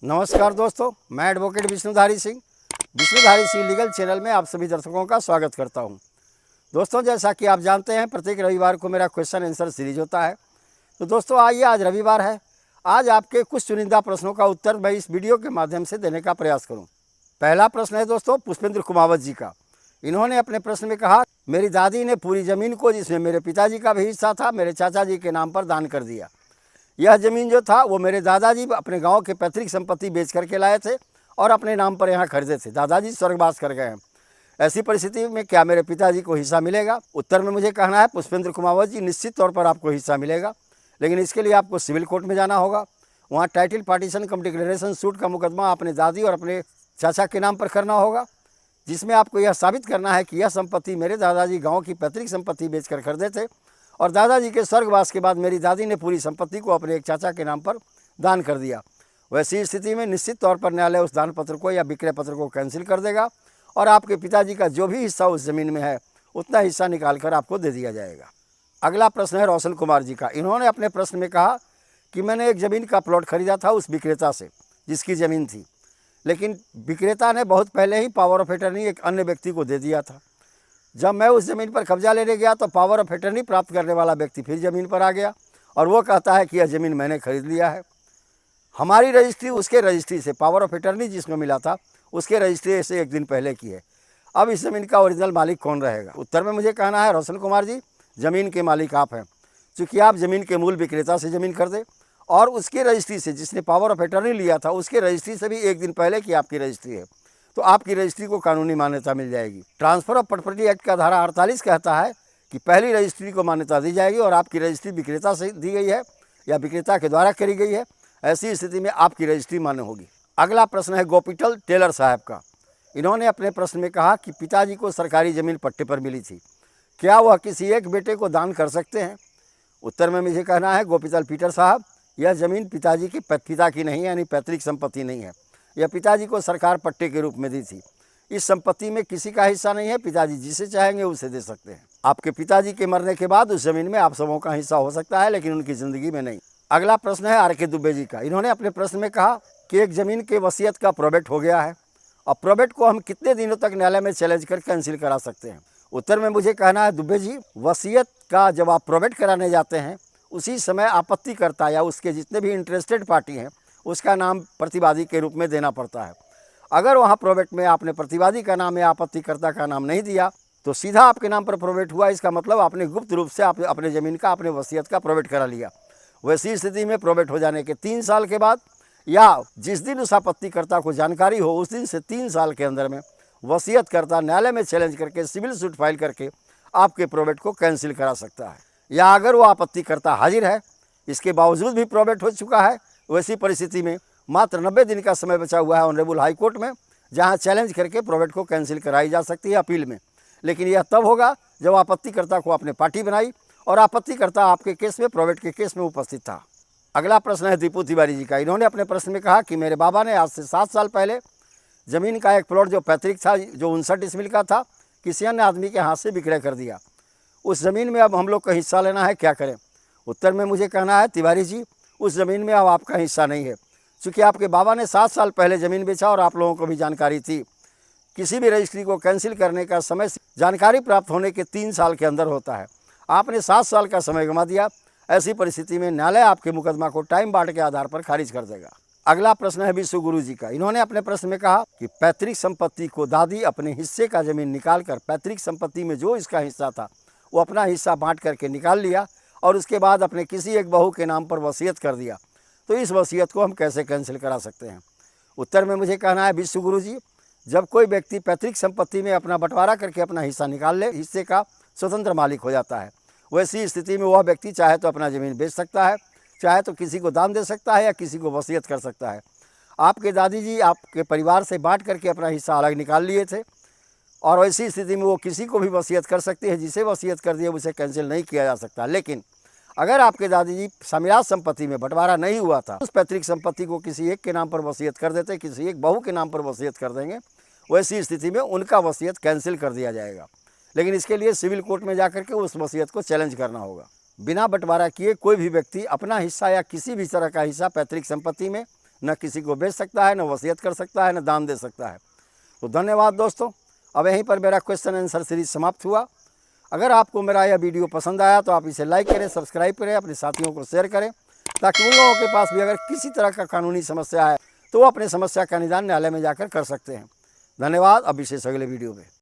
नमस्कार दोस्तों, मैं advocate Vishnudhari Singh legal channel में आप सभी दर्शकों का स्वागत करता हूं। दोस्तों, जैसा कि आप जानते हैं, प्रत्येक रविवार को मेरा क्वेश्चन आंसर सीरीज होता है। तो दोस्तों आइए, आज रविवार है। आज आपके कुछ चुनिंदा प्रश्नों का उत्तर मैं इस वीडियो के माध्यम से देने का प्रयास करूँ। पहला प्रश्न है दोस्तों पुष्पेंद्र कुमावत जी का। इन्होंने अपने प्रश्न में कहा, मेरी दादी ने पूरी ज़मीन को, जिसमें मेरे पिताजी का भी हिस्सा था, मेरे चाचा जी के नाम पर दान कर दिया। यह ज़मीन जो था वो मेरे दादाजी अपने गांव के पैतृक संपत्ति बेच करके लाए थे और अपने नाम पर यहाँ खरीदे थे। दादाजी स्वर्गवास कर गए हैं। ऐसी परिस्थिति में क्या मेरे पिताजी को हिस्सा मिलेगा? उत्तर में मुझे कहना है पुष्पेंद्र कुमावत जी, निश्चित तौर पर आपको हिस्सा मिलेगा, लेकिन इसके लिए आपको सिविल कोर्ट में जाना होगा। वहाँ टाइटल पार्टीशन कम डिक्लेरेशन सूट का मुकदमा अपने दादी और अपने चाचा के नाम पर करना होगा, जिसमें आपको यह साबित करना है कि यह संपत्ति मेरे दादाजी गाँव की पैतृक संपत्ति बेचकर खरीदे थे और दादाजी के स्वर्गवास के बाद मेरी दादी ने पूरी संपत्ति को अपने एक चाचा के नाम पर दान कर दिया। वैसी स्थिति में निश्चित तौर पर न्यायालय उस दान पत्र को या विक्रय पत्र को कैंसिल कर देगा और आपके पिताजी का जो भी हिस्सा उस ज़मीन में है उतना हिस्सा निकाल कर आपको दे दिया जाएगा। अगला प्रश्न है रोशन कुमार जी का। इन्होंने अपने प्रश्न में कहा कि मैंने एक ज़मीन का प्लॉट खरीदा था उस विक्रेता से जिसकी ज़मीन थी, लेकिन विक्रेता ने बहुत पहले ही पावर ऑफ अटर्नी एक अन्य व्यक्ति को दे दिया था। जब मैं उस ज़मीन पर कब्जा लेने गया तो पावर ऑफ अटर्नी प्राप्त करने वाला व्यक्ति फिर ज़मीन पर आ गया और वो कहता है कि यह ज़मीन मैंने खरीद लिया है। हमारी रजिस्ट्री उसके रजिस्ट्री से, पावर ऑफ अटर्नी जिसको मिला था उसके रजिस्ट्री से एक दिन पहले की है। अब इस ज़मीन का ओरिजिनल मालिक कौन रहेगा? उत्तर में मुझे कहना है रोशन कुमार जी, ज़मीन के मालिक आप हैं, चूँकि आप ज़मीन के मूल विक्रेता से ज़मीन खरीदे और उसके रजिस्ट्री से, जिसने पावर ऑफ अटर्नी लिया था उसके रजिस्ट्री से भी एक दिन पहले की आपकी रजिस्ट्री है, तो आपकी रजिस्ट्री को कानूनी मान्यता मिल जाएगी। ट्रांसफ़र ऑफ प्रॉपर्टी एक्ट का धारा 48 कहता है कि पहली रजिस्ट्री को मान्यता दी जाएगी और आपकी रजिस्ट्री विक्रेता से दी गई है या विक्रेता के द्वारा करी गई है, ऐसी स्थिति में आपकी रजिस्ट्री मान्य होगी। अगला प्रश्न है गोपिटल टेलर साहब का। इन्होंने अपने प्रश्न में कहा कि पिताजी को सरकारी ज़मीन पट्टे पर मिली थी, क्या वह किसी एक बेटे को दान कर सकते हैं? उत्तर में मुझे कहना है गोपिटल पीटर साहब, यह ज़मीन पिताजी की पिता की नहीं है, यानी पैतृक संपत्ति नहीं है। यह पिताजी को सरकार पट्टे के रूप में दी थी। इस संपत्ति में किसी का हिस्सा नहीं है, पिताजी जिसे चाहेंगे उसे दे सकते हैं। आपके पिताजी के मरने के बाद उस ज़मीन में आप सबों का हिस्सा हो सकता है, लेकिन उनकी ज़िंदगी में नहीं। अगला प्रश्न है आर.के. दुबे जी का। इन्होंने अपने प्रश्न में कहा कि एक ज़मीन के वसीयत का प्रोबेट हो गया है और प्रोबेट को हम कितने दिनों तक न्यायालय में चैलेंज कर कैंसिल करा सकते हैं? उत्तर में मुझे कहना है दुबे जी, वसीयत का जब आप प्रोबेट कराने जाते हैं उसी समय आपत्तिकर्ता या उसके जितने भी इंटरेस्टेड पार्टी हैं उसका नाम प्रतिवादी के रूप में देना पड़ता है। अगर वहाँ प्रोबेट में आपने प्रतिवादी का नाम या आपत्तिकर्ता का नाम नहीं दिया तो सीधा आपके नाम पर प्रोबेट हुआ। इसका मतलब आपने गुप्त रूप से आप अपने ज़मीन का, अपने वसीयत का प्रोबेट करा लिया। वैसी स्थिति में प्रोबेट हो जाने के 3 साल के बाद या जिस दिन उस आपत्तिकर्ता को जानकारी हो उस दिन से 3 साल के अंदर में वसीयतकर्ता न्यायालय में चैलेंज करके, सिविल सूट फाइल करके आपके प्रोबेट को कैंसिल करा सकता है। या अगर वो आपत्तिकर्ता हाजिर है, इसके बावजूद भी प्रोबेट हो चुका है, वैसी परिस्थिति में मात्र 90 दिन का समय बचा हुआ है ऑनरेबल हाई कोर्ट में, जहां चैलेंज करके प्रोबेट को कैंसिल कराई जा सकती है अपील में। लेकिन यह तब होगा जब आपत्तिकर्ता को आपने पार्टी बनाई और आपत्तिकर्ता आपके केस में, प्रोबेट के केस में उपस्थित था। अगला प्रश्न है दीपू तिवारी जी का। इन्होंने अपने प्रश्न में कहा कि मेरे बाबा ने आज से 7 साल पहले ज़मीन का एक प्लॉट जो पैतृक था, जो 59 डिसमिल का था, किसी अन्य आदमी के हाथ से विक्रय कर दिया। उस ज़मीन में अब हम लोग का हिस्सा लेना है, क्या करें? उत्तर में मुझे कहना है तिवारी जी, उस ज़मीन में अब आपका हिस्सा नहीं है, क्योंकि आपके बाबा ने 7 साल पहले ज़मीन बेचा और आप लोगों को भी जानकारी थी। किसी भी रजिस्ट्री को कैंसिल करने का समय जानकारी प्राप्त होने के 3 साल के अंदर होता है। आपने 7 साल का समय गंवा दिया। ऐसी परिस्थिति में न्यायालय आपके मुकदमा को टाइम बांट के आधार पर खारिज कर देगा। अगला प्रश्न है विश्व गुरु जी का। इन्होंने अपने प्रश्न में कहा कि पैतृक संपत्ति को दादी अपने हिस्से का ज़मीन निकाल कर पैतृक संपत्ति में जो इसका हिस्सा था वो अपना हिस्सा बांट करके निकाल लिया और उसके बाद अपने किसी एक बहू के नाम पर वसीयत कर दिया, तो इस वसीयत को हम कैसे कैंसिल करा सकते हैं? उत्तर में मुझे कहना है विश्व गुरु जी, जब कोई व्यक्ति पैतृक संपत्ति में अपना बंटवारा करके अपना हिस्सा निकाल ले, हिस्से का स्वतंत्र मालिक हो जाता है। वैसी स्थिति में वह व्यक्ति चाहे तो अपना ज़मीन बेच सकता है, चाहे तो किसी को दान दे सकता है या किसी को वसीयत कर सकता है। आपके दादी जी आपके परिवार से बांट करके अपना हिस्सा अलग निकाल लिए थे और ऐसी स्थिति में वो किसी को भी वसीयत कर सकती है। जिसे वसीयत कर दिए उसे कैंसिल नहीं किया जा सकता। लेकिन अगर आपके दादी जी सामियात संपत्ति में बंटवारा नहीं हुआ था, उस पैतृक संपत्ति को किसी एक के नाम पर वसीयत कर देते, किसी एक बहू के नाम पर वसीयत कर देंगे, वैसी स्थिति में उनका वसीयत कैंसिल कर दिया जाएगा। लेकिन इसके लिए सिविल कोर्ट में जाकर के उस वसीयत को चैलेंज करना होगा। बिना बंटवारा किए कोई भी व्यक्ति अपना हिस्सा या किसी भी तरह का हिस्सा पैतृक संपत्ति में न किसी को बेच सकता है, न वसीयत कर सकता है, न दान दे सकता है। तो धन्यवाद दोस्तों। अब यहीं पर मेरा क्वेश्चन आंसर सीरीज समाप्त हुआ। अगर आपको मेरा यह वीडियो पसंद आया तो आप इसे लाइक करें, सब्सक्राइब करें, अपने साथियों को शेयर करें, ताकि उन लोगों के पास भी अगर किसी तरह का कानूनी समस्या है तो वो अपनी समस्या का निदान न्यायालय में जाकर कर सकते हैं। धन्यवाद। अब विशेष अगले वीडियो में।